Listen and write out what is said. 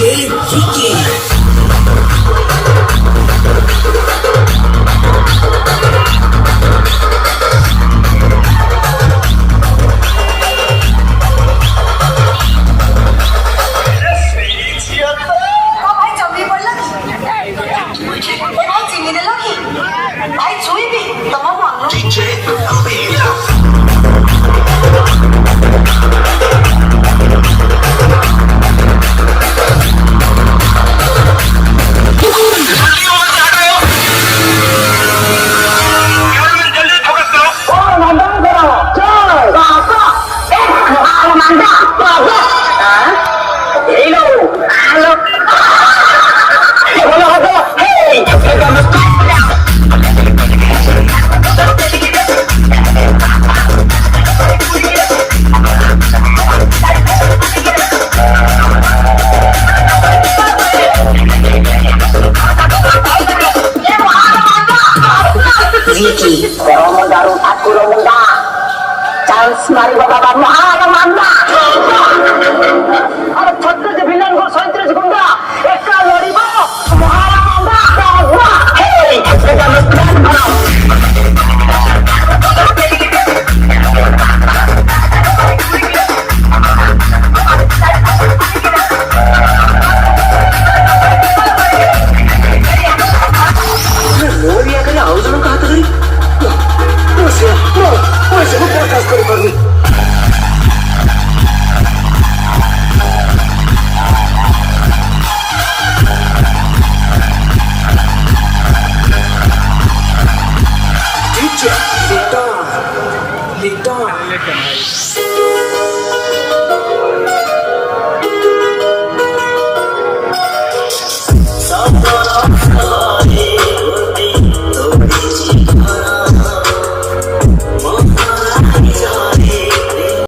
DJ Vicky. Vicky, kalau daru aku munda, chance mari baba mahal manda. Aduh, छोटे से villain को 37 गुंडा, एक का लड़ीबो, mahal manda. Hey, kita mesti बनाओ. Litar.